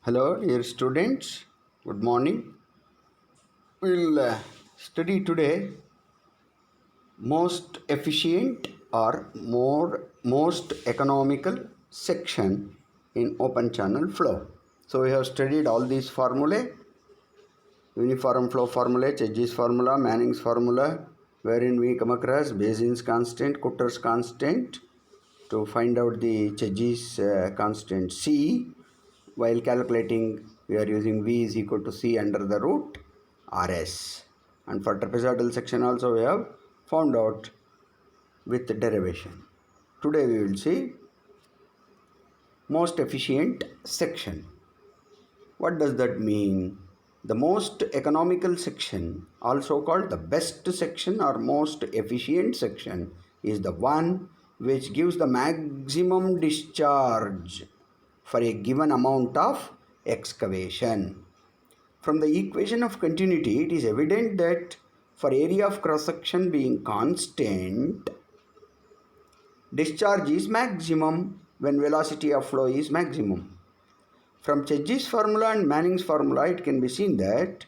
Hello, dear students. Good morning. We'll study today most efficient or most economical section in open channel flow. So we have studied all these formulae: uniform flow formula, Cheggy's formula, Manning's formula, wherein we come across Basin's constant, Cutter's constant to find out the Cheggy's constant C. While calculating, we are using V is equal to C under the root RS. And for trapezoidal section also we have found out with the derivation. Today we will see most efficient section. What does that mean? The most economical section, also called the best section or most efficient section, is the one which gives the maximum discharge for a given amount of excavation. From the equation of continuity, it is evident that for area of cross section being constant, discharge is maximum when velocity of flow is maximum. From Cheggy's formula and Manning's formula, it can be seen that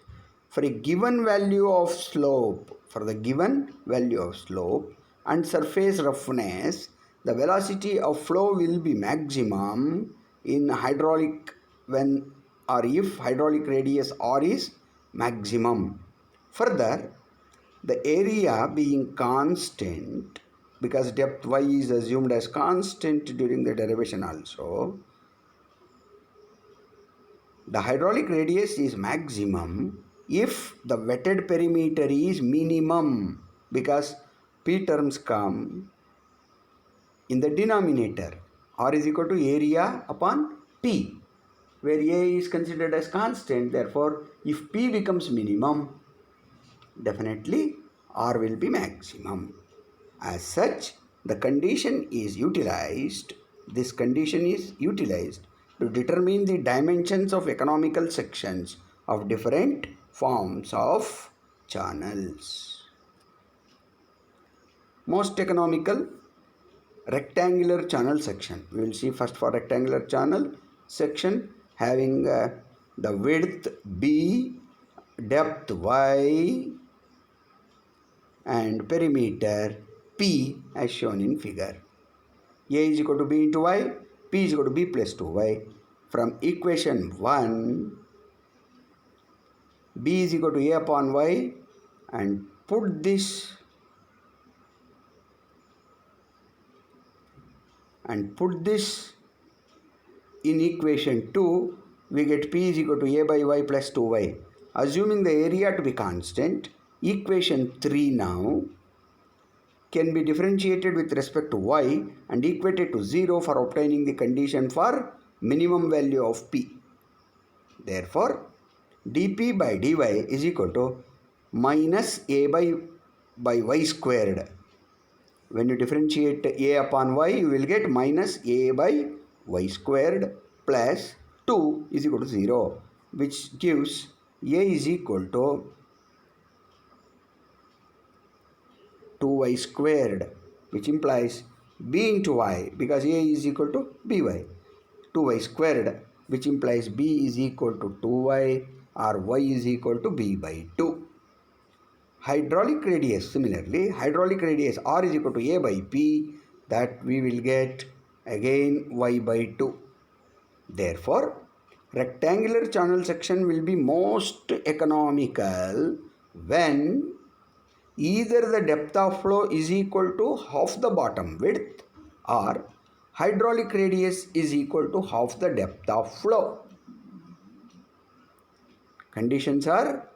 for a given value of slope, and surface roughness, the velocity of flow will be maximum in hydraulic when or if hydraulic radius r is maximum. Further, the area being constant, because depth y is assumed as constant during the derivation also, the hydraulic radius is maximum if the wetted perimeter is minimum, because P terms come in the denominator. R is equal to area upon P, where A is considered as constant. Therefore, if P becomes minimum, definitely R will be maximum. As such, the condition is utilized. This condition is utilized to determine the dimensions of economical sections of different forms of channels. Most economical rectangular channel section. We will see first for rectangular channel section having the width B, depth Y, and perimeter P as shown in figure. A is equal to B into Y, P is equal to B plus 2Y. From equation 1, B is equal to A upon Y, and put this in equation 2, we get P is equal to A by Y plus 2Y. Assuming the area to be constant, equation 3 now can be differentiated with respect to y and equated to 0 for obtaining the condition for minimum value of P. Therefore, dP by dy is equal to minus A by y squared. When you differentiate A upon y, you will get minus A by y squared plus 2 is equal to 0, which gives A is equal to 2y squared, which implies b into y, because a is equal to by. 2y squared, which implies b is equal to 2y or y is equal to b by 2. Hydraulic radius, similarly, hydraulic radius r is equal to a by p, that we will get again y by 2. Therefore, rectangular channel section will be most economical when either the depth of flow is equal to half the bottom width or hydraulic radius is equal to half the depth of flow. Conditions are,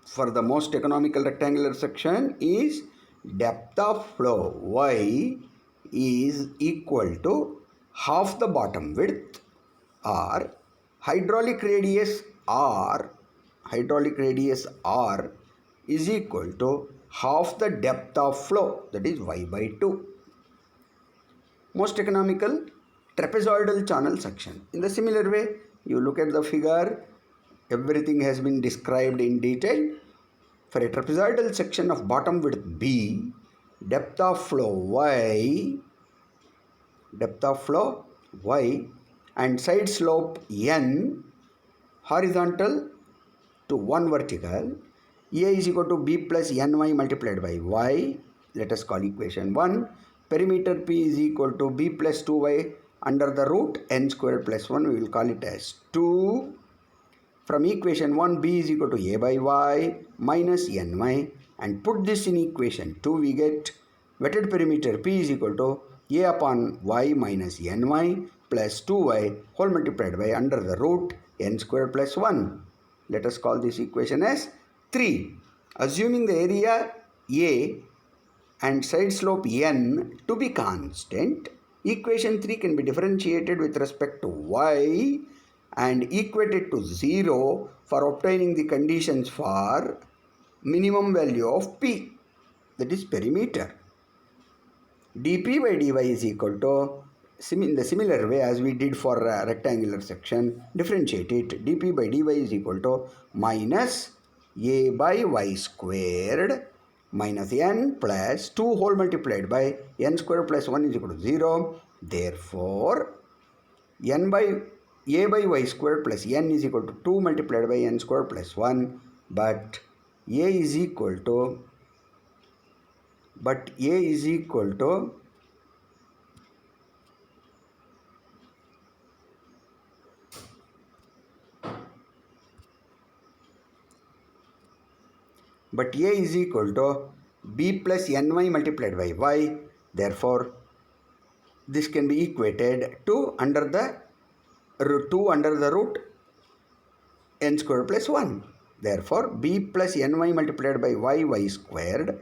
for the most economical rectangular section is depth of flow y is equal to half the bottom width or hydraulic radius r is equal to half the depth of flow, that is y by 2. Most economical trapezoidal channel section. In the similar way, you look at the figure, everything has been described in detail. For a trapezoidal section of bottom width B, depth of flow y and side slope n horizontal to 1 vertical, a is equal to b plus ny multiplied by y. Let us call equation 1. Perimeter p is equal to b plus 2y under the root n squared plus 1. We will call it as 2. From equation 1, b is equal to a by y minus ny, and put this in equation 2, we get wetted perimeter p is equal to a upon y minus ny plus 2y whole multiplied by under the root n squared plus 1. Let us call this equation as 3. Assuming the area A and side slope n to be constant, equation 3 can be differentiated with respect to y and equated to 0 for obtaining the conditions for minimum value of p, that is perimeter. dp by dy is equal to, in the similar way as we did for a rectangular section, differentiate it. dp by dy is equal to minus a by y squared minus n plus 2 whole multiplied by n squared plus 1 is equal to 0. Therefore, n by a by y squared plus n is equal to 2 multiplied by n squared plus 1, but a is equal to b plus ny multiplied by y. Therefore, this can be equated to 2 under the root n squared plus 1. Therefore, b plus ny multiplied by y squared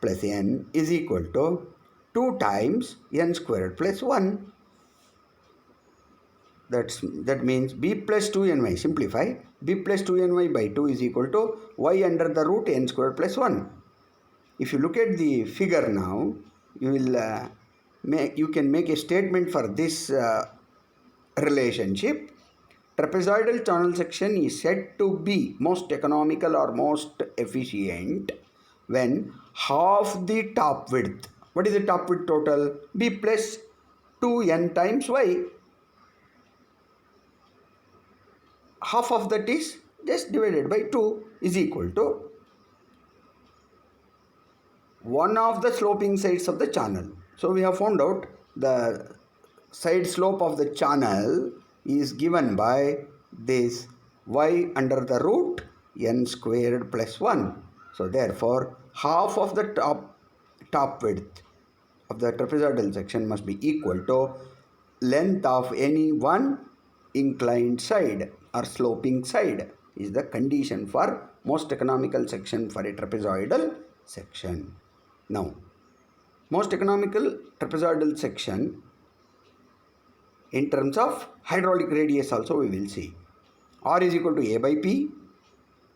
plus n is equal to 2 times n squared plus 1. That means b plus 2ny, simplify, b plus 2ny by 2 is equal to y under the root n squared plus 1. If you look at the figure now, you can make a statement for this relationship. Trapezoidal channel section is said to be most economical or most efficient when half the top width. What is the top width total? B plus 2n times y. Half of that is just divided by 2 is equal to one of the sloping sides of the channel. So we have found out the side slope of the channel is given by this y under the root n squared plus 1. So therefore, half of the top width of the trapezoidal section must be equal to length of any one inclined side or sloping side is the condition for most economical section for a trapezoidal section. Now, most economical trapezoidal section in terms of hydraulic radius also we will see. R is equal to a by p.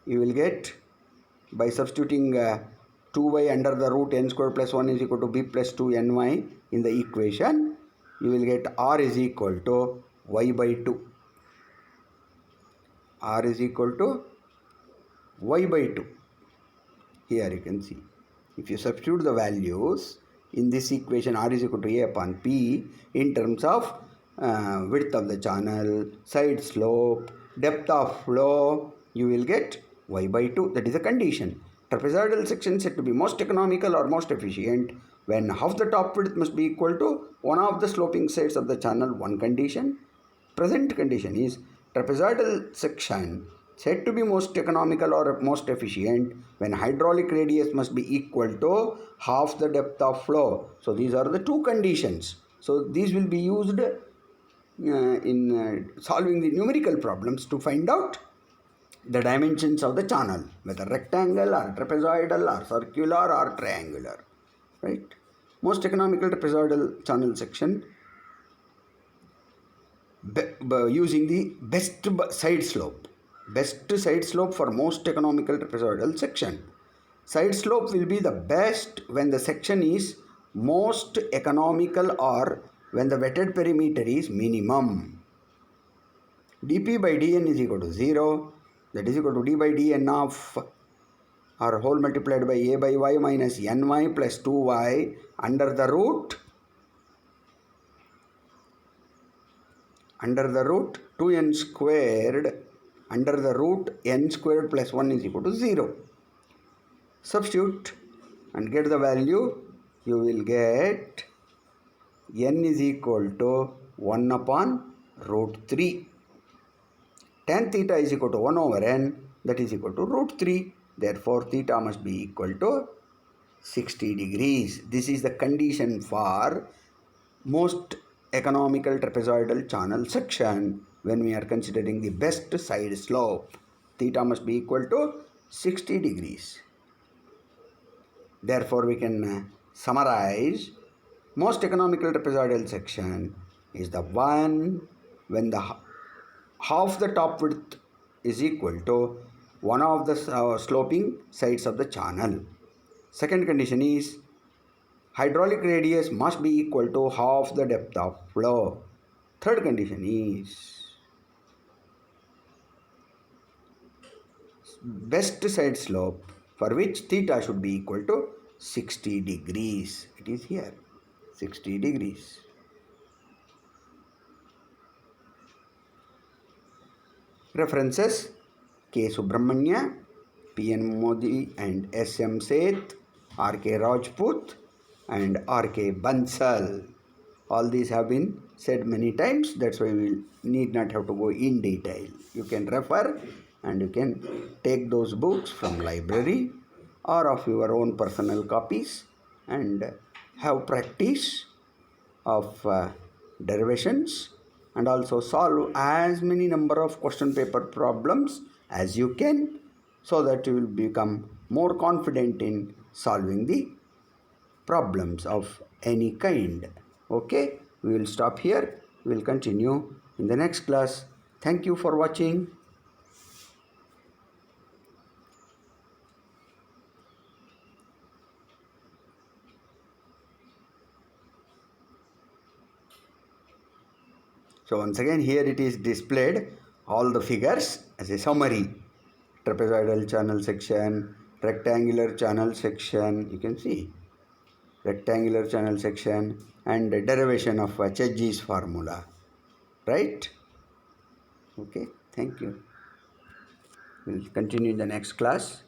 You will get by substituting 2y under the root n squared plus 1 is equal to b plus 2ny in the equation. You will get R is equal to y by 2. R is equal to y by 2. Here you can see. If you substitute the values in this equation, R is equal to a upon p in terms of width of the channel, side slope, depth of flow, you will get y by 2. That is a condition. Trapezoidal section said to be most economical or most efficient when half the top width must be equal to one of the sloping sides of the channel. One condition. Present condition is trapezoidal section said to be most economical or most efficient when hydraulic radius must be equal to half the depth of flow. So these are the two conditions. So these will be used in solving the numerical problems to find out the dimensions of the channel, whether rectangle or trapezoidal or circular or triangular, right? Most economical trapezoidal channel section using the best side slope. Best side slope for most economical trapezoidal section. Side slope will be the best when the section is most economical or when the wetted perimeter is minimum. dp by dn is equal to 0. That is equal to d by dn of or whole multiplied by a by y minus ny plus 2y under the root under the root 2n squared, under the root n squared plus 1 is equal to 0. Substitute and get the value. You will get n is equal to 1 upon root 3. Tan theta is equal to 1 over n, that is equal to root 3. Therefore, theta must be equal to 60 degrees. This is the condition for most economical trapezoidal channel section when we are considering the best side slope. Theta must be equal to 60 degrees. Therefore, we can summarize most economical trapezoidal section is the one when the half the top width is equal to one of the sloping sides of the channel. Second condition is hydraulic radius must be equal to half the depth of flow. Third condition is best side slope for which theta should be equal to 60 degrees. It is here, 60 degrees. References: K. Subramanya, P.N. Modi and S.M. Seth, R.K. Rajput and R.K. Bansal. All these have been said many times, that's why we need not have to go in detail. You can refer and you can take those books from library or of your own personal copies and have practice of derivations and also solve as many number of question paper problems as you can, so that you will become more confident in solving the problems of any kind. Okay, we will stop here. We will continue in the next class. Thank you for watching. So once again, here it is displayed all the figures as a summary. Trapezoidal channel section, rectangular channel section, you can see rectangular channel section and derivation of Chedji's formula, right? Okay, thank you. We'll continue in the next class.